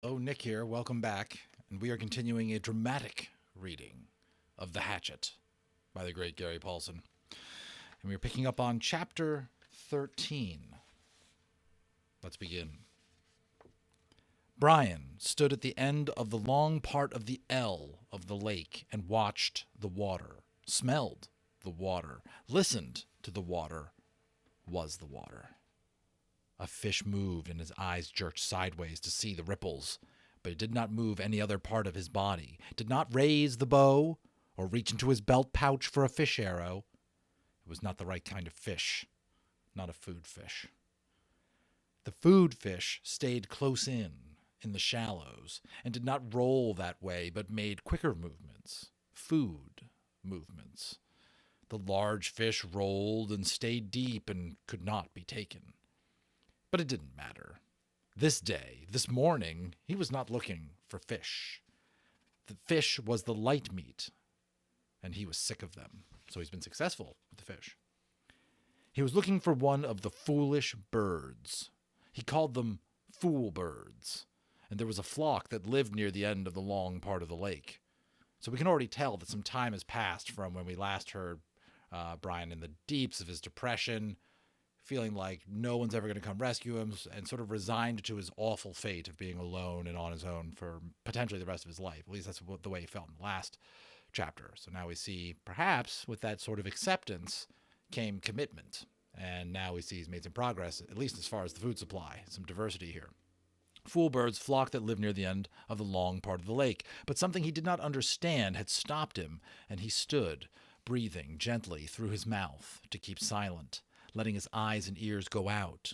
Hello, Nick here. Welcome back. And we are continuing a dramatic reading of The Hatchet by the great Gary Paulsen. And we're picking up on chapter 13. Let's begin. Brian stood at the end of the long part of the L of the lake and watched the water, smelled the water, listened to the water, was the water. A fish moved and his eyes jerked sideways to see the ripples, but it did not move any other part of his body, did not raise the bow or reach into his belt pouch for a fish arrow. It was not the right kind of fish, not a food fish. The food fish stayed close in the shallows, and did not roll that way, but made quicker movements, food movements. The large fish rolled and stayed deep and could not be taken. But it didn't matter. This day, this morning, he was not looking for fish. The fish was the light meat, and he was sick of them, so he's been successful with the fish. He was looking for one of the foolish birds. He called them fool birds, and there was a flock that lived near the end of the long part of the lake. So we can already tell that some time has passed from when we last heard Brian in the deeps of his depression, feeling like no one's ever going to come rescue him, and sort of resigned to his awful fate of being alone and on his own for potentially the rest of his life. At least that's the way he felt in the last chapter. So now we see, perhaps with that sort of acceptance came commitment. And now we see he's made some progress, at least as far as the food supply, some diversity here. Fool birds flocked that lived near the end of the long part of the lake, but something he did not understand had stopped him, and he stood, breathing gently through his mouth to keep silent, letting his eyes and ears go out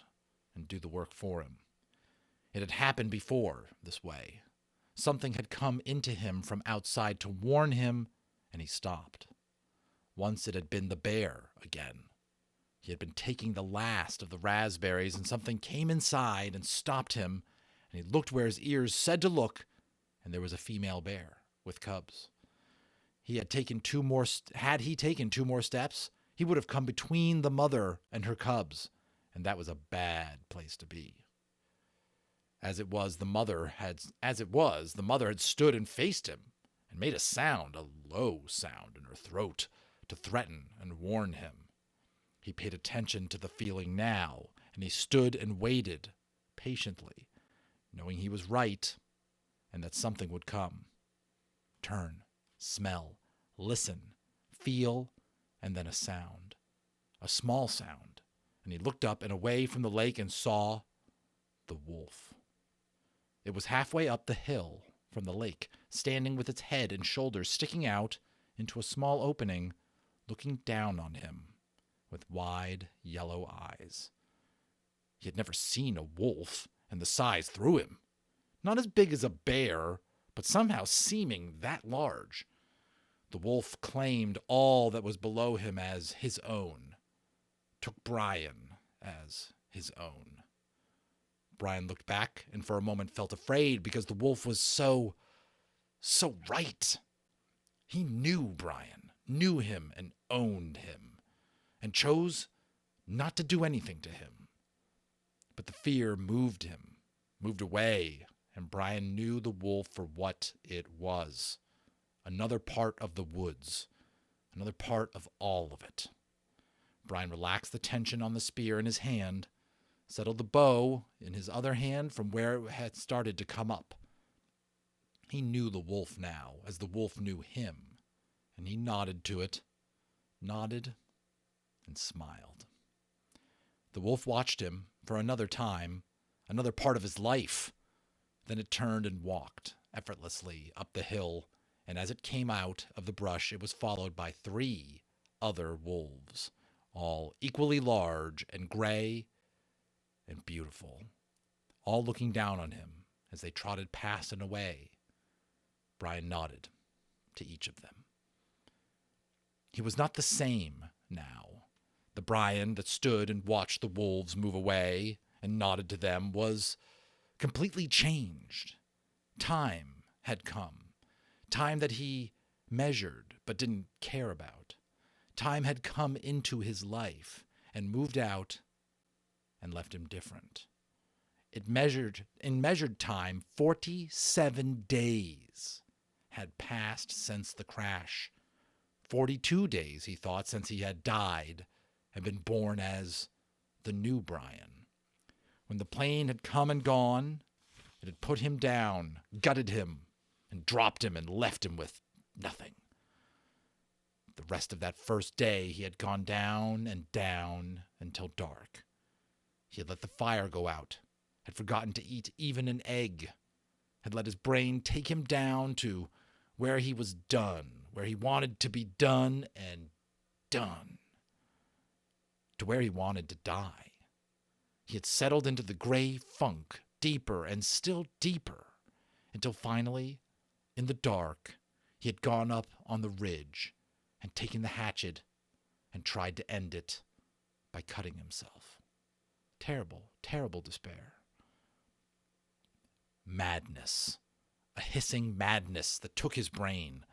and do the work for him. It had happened before this way. Something had come into him from outside to warn him, and he stopped. Once it had been the bear again. He had been taking the last of the raspberries, and something came inside and stopped him, and he looked where his ears said to look, and there was a female bear with cubs. Had he taken two more steps, he would have come between the mother and her cubs, and that was a bad place to be. As it was, the mother had stood and faced him, and made a low sound in her throat, to threaten and warn him. He paid attention to the feeling now, and he stood and waited patiently, knowing he was right and that something would come. Turn, smell, listen, feel, and then a sound, a small sound, and he looked up and away from the lake and saw the wolf. It was halfway up the hill from the lake, standing with its head and shoulders sticking out into a small opening, looking down on him with wide yellow eyes. He had never seen a wolf, and the size threw him. Not as big as a bear, but somehow seeming that large. The wolf claimed all that was below him as his own, took Brian as his own. Brian looked back and for a moment felt afraid because the wolf was so right. He knew Brian, knew him and owned him, and chose not to do anything to him. But the fear moved him, moved away, and Brian knew the wolf for what it was. Another part of the woods, another part of all of it. Brian relaxed the tension on the spear in his hand, settled the bow in his other hand from where it had started to come up. He knew the wolf now, as the wolf knew him, and he nodded to it, nodded and smiled. The wolf watched him for another time, another part of his life. Then it turned and walked effortlessly up the hill, and as it came out of the brush, it was followed by 3 other wolves, all equally large and gray and beautiful, all looking down on him as they trotted past and away. Brian nodded to each of them. He was not the same now. The Brian that stood and watched the wolves move away and nodded to them was completely changed. Time had come. Time that he measured but didn't care about. Time had come into his life and moved out and left him different. In measured time, 47 days had passed since the crash. 42 days, he thought, since he had died and been born as the new Brian. When the plane had come and gone, it had put him down, gutted him, and dropped him and left him with nothing. The rest of that first day, he had gone down and down until dark. He had let the fire go out, had forgotten to eat even an egg, had let his brain take him down to where he was done, where he wanted to be done and done, to where he wanted to die. He had settled into the gray funk, deeper and still deeper, until finally, in the dark, he had gone up on the ridge and taken the hatchet and tried to end it by cutting himself. Terrible, terrible despair. Madness. A hissing madness that took his brain.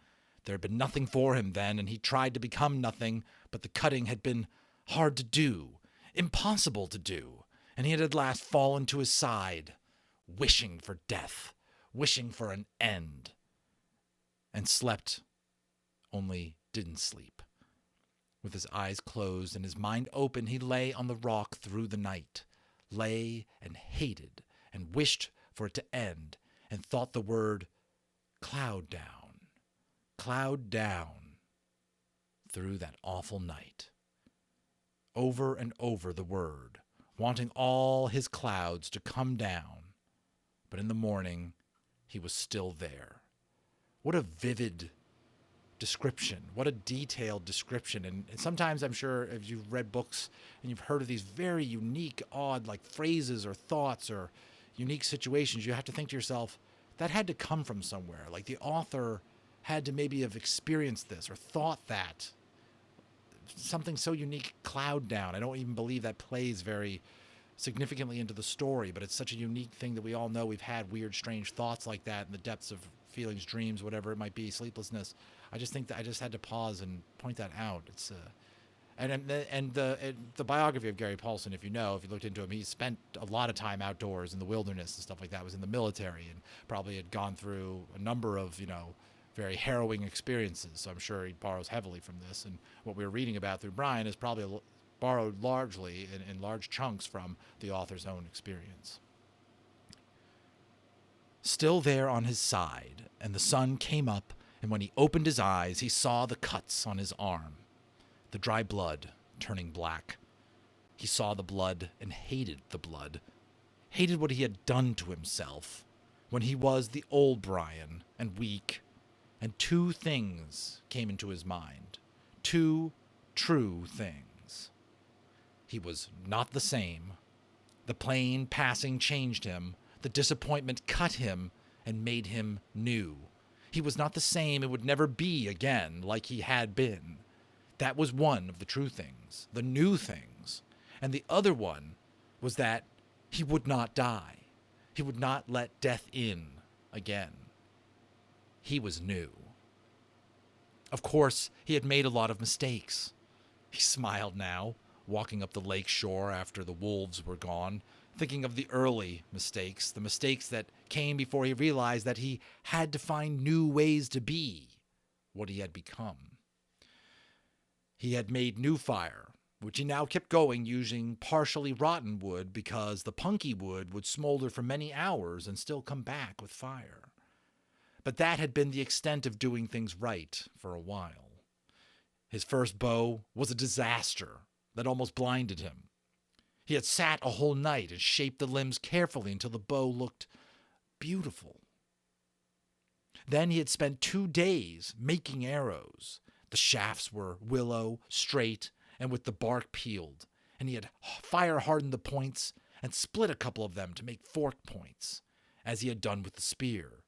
There had been nothing for him then, and he tried to become nothing, but the cutting had been hard to do, impossible to do, and he had at last fallen to his side, wishing for death, wishing for an end, and slept, only didn't sleep. With his eyes closed and his mind open, he lay on the rock through the night, lay and hated and wished for it to end, and thought the word cloud down through that awful night. Over and over the word, wanting all his clouds to come down, but in the morning he was still there. What a vivid description, what a detailed description. And sometimes I'm sure if you've read books and you've heard of these very unique, odd, like phrases or thoughts or unique situations, you have to think to yourself, that had to come from somewhere. Like the author had to maybe have experienced this or thought that. Something so unique, cloud down. I don't even believe that plays very significantly into the story, but it's such a unique thing that we all know we've had weird, strange thoughts like that in the depths of feelings, dreams, whatever it might be, sleeplessness. I just think that I just had to pause and point that out. It's and the biography of Gary Paulsen, if you looked into him, he spent a lot of time outdoors in the wilderness and stuff like that. Was in the military and probably had gone through a number of very harrowing experiences. So I'm sure he borrows heavily from this. And what we were reading about through Brian is probably borrowed largely in large chunks from the author's own experience. Still there on his side, and the sun came up, and when he opened his eyes, he saw the cuts on his arm, the dry blood turning black. He saw the blood and hated the blood, hated what he had done to himself when he was the old Brian and weak. And two things came into his mind, two true things. He was not the same. The plane passing changed him. The disappointment cut him and made him new. He was not the same and would never be again like he had been. That was one of the true things, the new things. And the other one was that he would not die. He would not let death in again. He was new. Of course, he had made a lot of mistakes. He smiled now, walking up the lake shore after the wolves were gone, thinking of the early mistakes, the mistakes that came before he realized that he had to find new ways to be what he had become. He had made new fire, which he now kept going using partially rotten wood because the punky wood would smolder for many hours and still come back with fire. But that had been the extent of doing things right for a while. His first bow was a disaster that almost blinded him. He had sat a whole night and shaped the limbs carefully until the bow looked beautiful. Then he had spent 2 days making arrows. The shafts were willow, straight, and with the bark peeled, and he had fire-hardened the points and split a couple of them to make fork points, as he had done with the spear.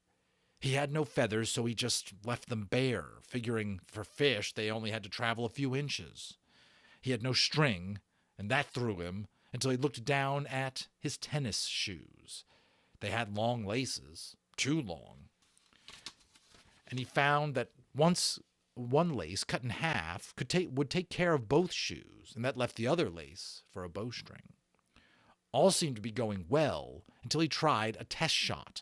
He had no feathers, so he just left them bare, figuring for fish they only had to travel a few inches. He had no string, and that threw him until he looked down at his tennis shoes. They had long laces, too long. And he found that once one lace cut in half would take care of both shoes, and that left the other lace for a bowstring. All seemed to be going well until he tried a test shot.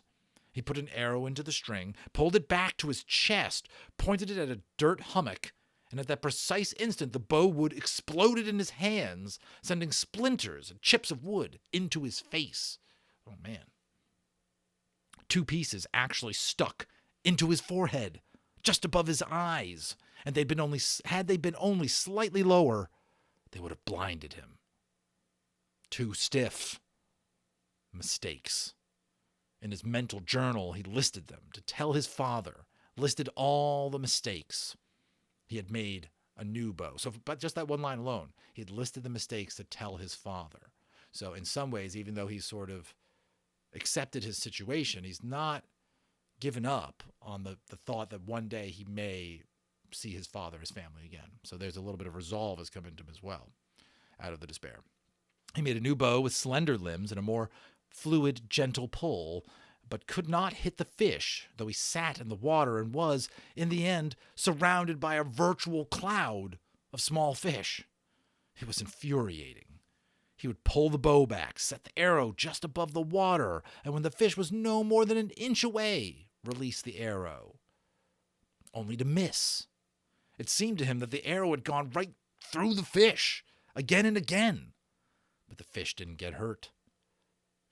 He put an arrow into the string, pulled it back to his chest, pointed it at a dirt hummock, and at that precise instant the bow wood exploded in his hands, sending splinters and chips of wood into his face. Oh, man. 2 pieces actually stuck into his forehead, just above his eyes, and had they been only slightly lower, they would have blinded him. 2 stiff mistakes. In his mental journal, he listed them to tell his father, listed all the mistakes. He had made a new bow. So, but just that one line alone, he had listed the mistakes to tell his father. So in some ways, even though he's sort of accepted his situation, he's not given up on the thought that one day he may see his father, his family again. So there's a little bit of resolve has come into him as well, out of the despair. He made a new bow with slender limbs and a more fluid, gentle pull, but could not hit the fish, though he sat in the water and was, in the end, surrounded by a virtual cloud of small fish. It was infuriating. He would pull the bow back, set the arrow just above the water, and when the fish was no more than an inch away, release the arrow, only to miss. It seemed to him that the arrow had gone right through the fish, again and again, but the fish didn't get hurt.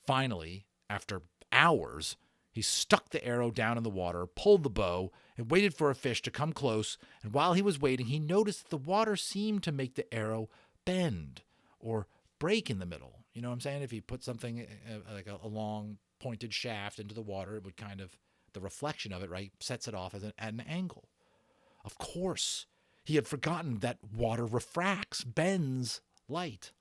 Finally, after hours, he stuck the arrow down in the water, pulled the bow, and waited for a fish to come close, and while he was waiting, he noticed that the water seemed to make the arrow bend or break in the middle. You know what I'm saying? If he put something like a long pointed shaft into the water, it would kind of, the reflection of it, right, sets it off at an angle. Of course, he had forgotten that water refracts, bends light.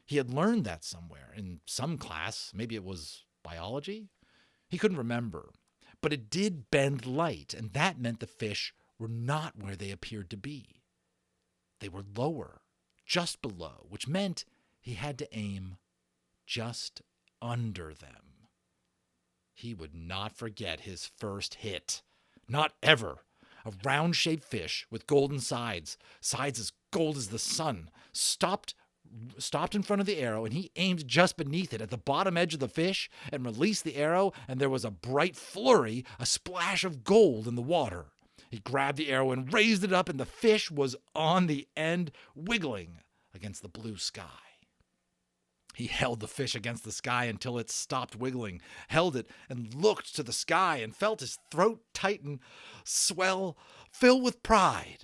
He had learned that somewhere in some class. Maybe it was biology. He couldn't remember. But it did bend light, and that meant the fish were not where they appeared to be. They were lower, just below, which meant he had to aim just under them. He would not forget his first hit. Not ever. A round-shaped fish with golden sides as gold as the sun, stopped in front of the arrow, and he aimed just beneath it at the bottom edge of the fish and released the arrow, and there was a bright flurry, a splash of gold in the water. He grabbed the arrow and raised it up, and the fish was on the end, wiggling against the blue sky. He held the fish against the sky until it stopped wiggling, held it and looked to the sky and felt his throat tighten, swell, fill with pride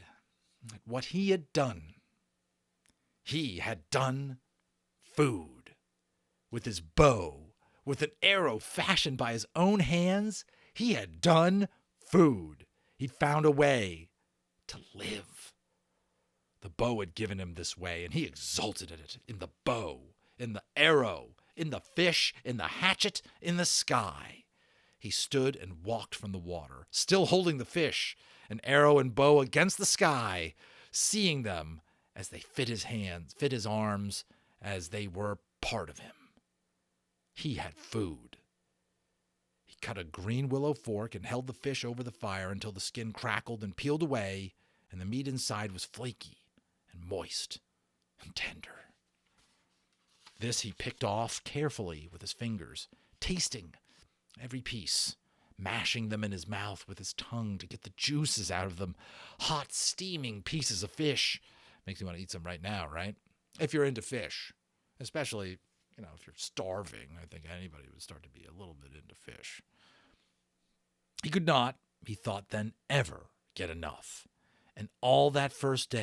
at what he had done. He had done food. With his bow, with an arrow fashioned by his own hands, he had done food. He found a way to live. The bow had given him this way, and he exulted in it, in the bow, in the arrow, in the fish, in the hatchet, in the sky. He stood and walked from the water, still holding the fish, an arrow and bow against the sky, seeing them as they fit his hands, fit his arms, as they were part of him. He had food. He cut a green willow fork and held the fish over the fire until the skin crackled and peeled away, and the meat inside was flaky and moist and tender. This he picked off carefully with his fingers, tasting every piece, mashing them in his mouth with his tongue to get the juices out of them. Hot, steaming pieces of fish. Makes you want to eat some right now, right? If you're into fish, especially, if you're starving, I think anybody would start to be a little bit into fish. He could not, he thought then, ever get enough. And all that first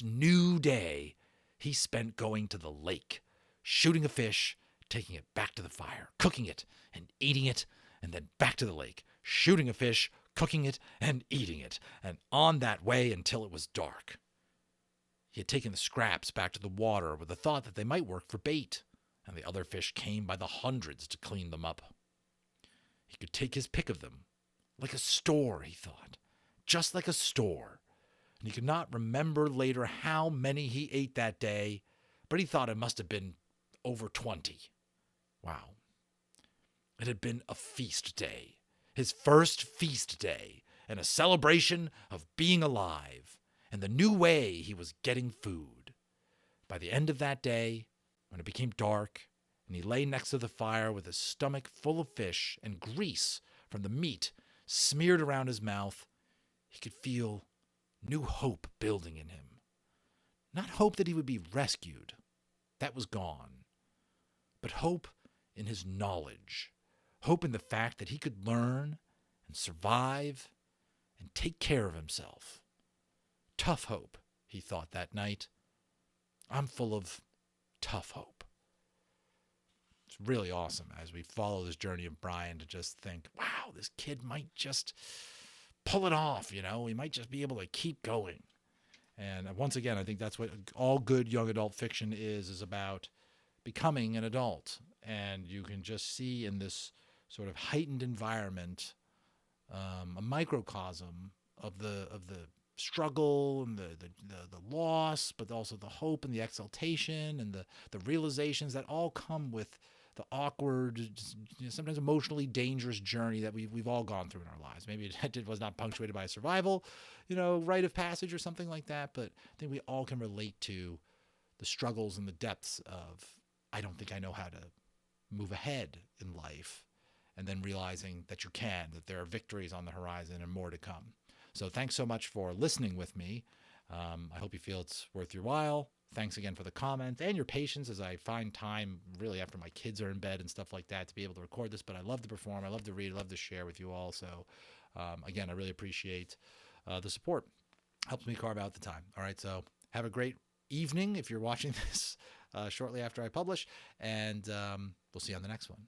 new day, he spent going to the lake, shooting a fish, taking it back to the fire, cooking it and eating it, and then back to the lake, shooting a fish, cooking it and eating it, and on that way until it was dark. He had taken the scraps back to the water with the thought that they might work for bait, and the other fish came by the hundreds to clean them up. He could take his pick of them, like a store, he thought, just like a store. And he could not remember later how many he ate that day, but he thought it must have been over 20. Wow. It had been a feast day, his first feast day, and a celebration of being alive, and the new way he was getting food. By the end of that day, when it became dark and he lay next to the fire with his stomach full of fish and grease from the meat smeared around his mouth. He could feel new hope building in him. Not hope that he would be rescued. That was gone. But hope in his knowledge. Hope in the fact that he could learn and survive and take care of himself. Tough hope, he thought that night. I'm full of tough hope. It's really awesome as we follow this journey of Brian to just think, wow, this kid might just pull it off, you know? He might just be able to keep going. And once again, I think that's what all good young adult fiction is about, becoming an adult. And you can just see in this sort of heightened environment a microcosm of the struggle and the loss, but also the hope and the exaltation and the realizations that all come with the awkward, sometimes emotionally dangerous journey that we've all gone through in our lives. Maybe it was not punctuated by a survival, rite of passage or something like that, but I think we all can relate to the struggles and the depths of, I don't think I know how to move ahead in life, and then realizing that you can, that there are victories on the horizon and more to come. So thanks so much for listening with me. I hope you feel it's worth your while. Thanks again for the comments and your patience as I find time really after my kids are in bed and stuff like that to be able to record this. But I love to perform. I love to read. I love to share with you all. So again, I really appreciate the support. Helps me carve out the time. All right. So have a great evening if you're watching this shortly after I publish. And we'll see you on the next one.